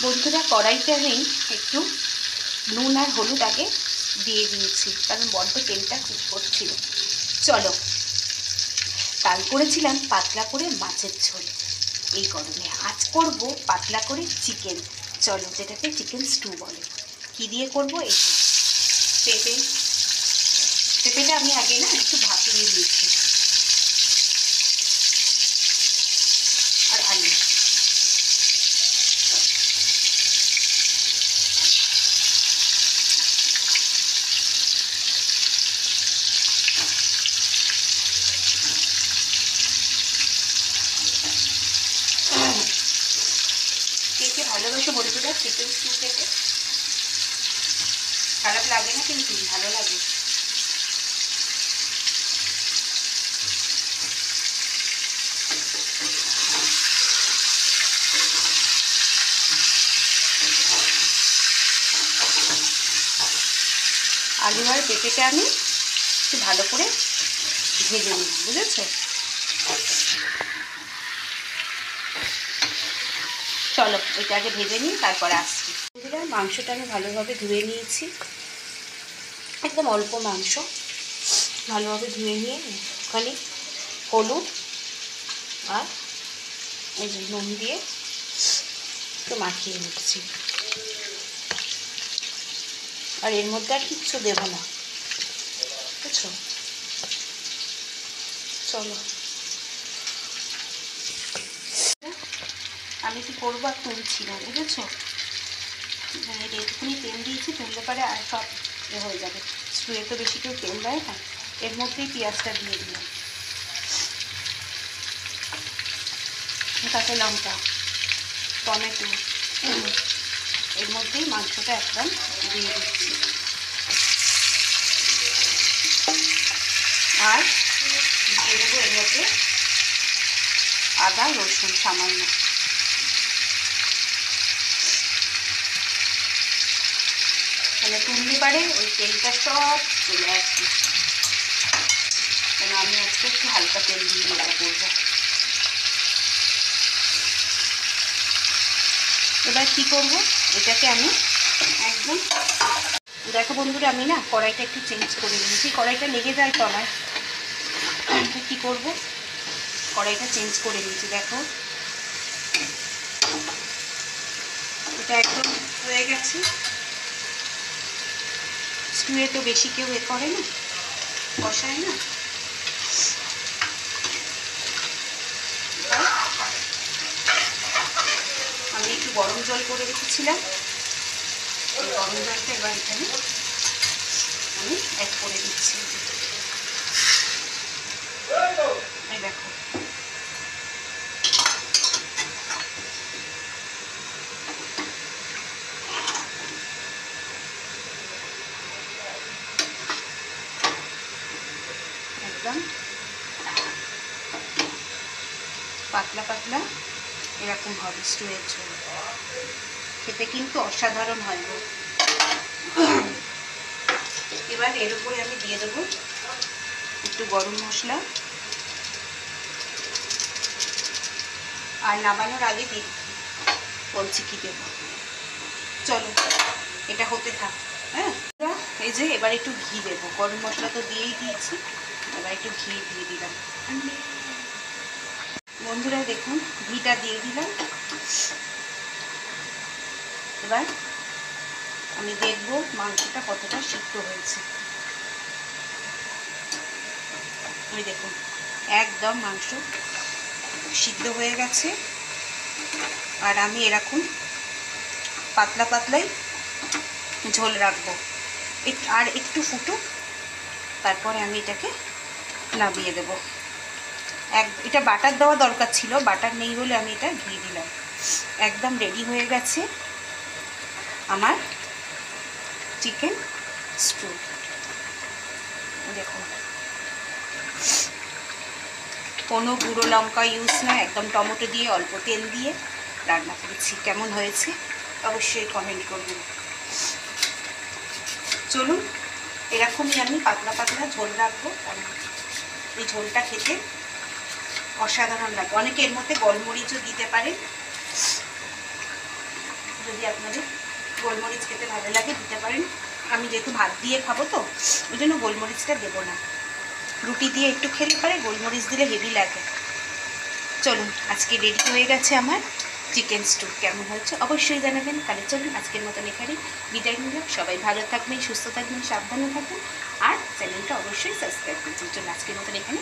বন্ধুরা, কড়াইতে আমি একটু নুন আর হলুদ আগে দিয়ে দিয়েছি, কারণ বড্ড তেলটা করছিল। চলো, কাল করেছিলাম পাতলা করে মাছের ঝোল, এই গরমে আজ করব পাতলা করে চিকেন। চলো, যেটাকে চিকেন স্টু বলে। কি দিয়ে করব? এই পেঁপেটা আমি আগে না একটু ভাপিয়ে নিয়েছি, আর আলু। কে ভালোবাসে বন্ধুরা চিকেন স্টু খেতে? খারাপ লাগে না কিন্তু, ভালো লাগে। আলু আর পেঁপেটা আমি একটু ভালো করে ভেজে নিই, বুঝেছো? চলো, এটা আগে ভেজে নিই, তারপরে আসছি। মাংসটা আমি ভালোভাবে ধুয়ে নিয়েছি, একদম অল্প মাংস। ভালোভাবে ধুয়ে নিয়ে ওখানে হলুদ আর এই যে নুন দিয়ে একটু মাখিয়ে নিচ্ছি। আর এর মধ্যে আর কিচ্ছু দেবো না, বুঝছো? চলো, আমি কি করবো আর তুলছি না, বুঝেছো? এটুকুনি তেল দিয়েছি, তুললে পারে আর সব হয়ে যাবে। স্টুয়ে তো বেশি কেউ তেল দেয় না। এর মধ্যেই পেঁয়াজটা দিয়ে দিলাম, কাঁচা লঙ্কা, টমেটো, এর মধ্যেই মাংসটা একদম দিয়ে দিচ্ছি। আর দিয়ে দেবো এর মধ্যে আদা রসুন সামান্য। তাহলে তুলতে পারে ওই তেলটা সব চলে আসবে, কেন আমি আজকে একটু হালকা তেল দিয়ে মজা করবো। এবার কী করবো, এটাকে আমি একদম, দেখো বন্ধুরা, আমি না কড়াইটা একটু চেঞ্জ করে নিয়েছি, কড়াইটা লেগে যায় তলায়। কী করবো, কড়াইটা চেঞ্জ করে নিয়েছি। দেখো, এটা একদম হয়ে গেছে। স্টুয়ে তো বেশি কেউ করে না, কষায় না। আমি একটু গরম জল করে রেখেছিলাম, এই গরম জলটা এবার এখানে আমি অ্যাড করে দিচ্ছি। এই দেখো, একদম পাতলা পাতলা এরকম হবে স্টুয়ের ঝোল। খেতে কিন্তু অসাধারণ হয় গো। এবার এর উপরে আমি দিয়ে দেবো একটু গরম মশলা, আর নামানোর আগে বলছি কি দেবো। চলো, এটা হতে থাক। হ্যাঁ, এই যে এবার একটু ঘি দেবো। গরম মশলা তো দিয়েই দিয়েছি, এবার একটু ঘি দিয়ে দিলাম। বন্ধুরা দেখুন, ঘিটা দিয়ে দিলাম। এবার আমি দেখবো মাংসটা কতটা সিদ্ধ হয়েছে। ওই দেখুন, একদম মাংস সিদ্ধ হয়ে গেছে। আর আমি এরকম পাতলা পাতলাই ঝোল রাখবো, আর একটু ফুটুক, তারপরে আমি এটাকে নামিয়ে দেবো। এটা বাটার দেওয়া দরকার ছিল, বাটার নেই বলে আমি এটা দিয়ে দিলাম। একদম রেডি হয়ে গেছে আমার চিকেন স্টু। দেখুন, কোনো গুঁড়ো লঙ্কা ইউজ না, একদম টমেটো দিয়ে অল্প তেল দিয়ে রান্না করেছি। কেমন হয়েছে অবশ্যই কমেন্ট করবেন। চলুন, এরকমই আমি পাতলা পাতলা ঝোল রাখবো, কারণ এই ঝোলটা খেতে অসাধারণ লাগে। অনেকে এর মধ্যে গোলমরিচও দিতে পারে, যদি যদি আপনাদের গোলমরিচ খেতে ভালো লাগে দিতে পারেন। আমি যেহেতু ভাত দিয়ে খাবো তো ওই জন্য গোলমরিচটা দেবো না। রুটি দিয়ে একটু খেলে পারে, গোলমরিচ দিলে হেভি লাগে। চলুন, আজকে রেডি হয়ে গেছে আমার চিকেন স্টু। কেমন হয়েছে অবশ্যই জানাবেন। তাহলে চলুন আজকের মতন এখানে বিদায় নিলাম। সবাই ভালো থাকবেন, সুস্থ থাকবেন, সাবধানে থাকবেন, আর চ্যানেলটা অবশ্যই সাবস্ক্রাইব করছেন। চলুন আজকের মতন এখানে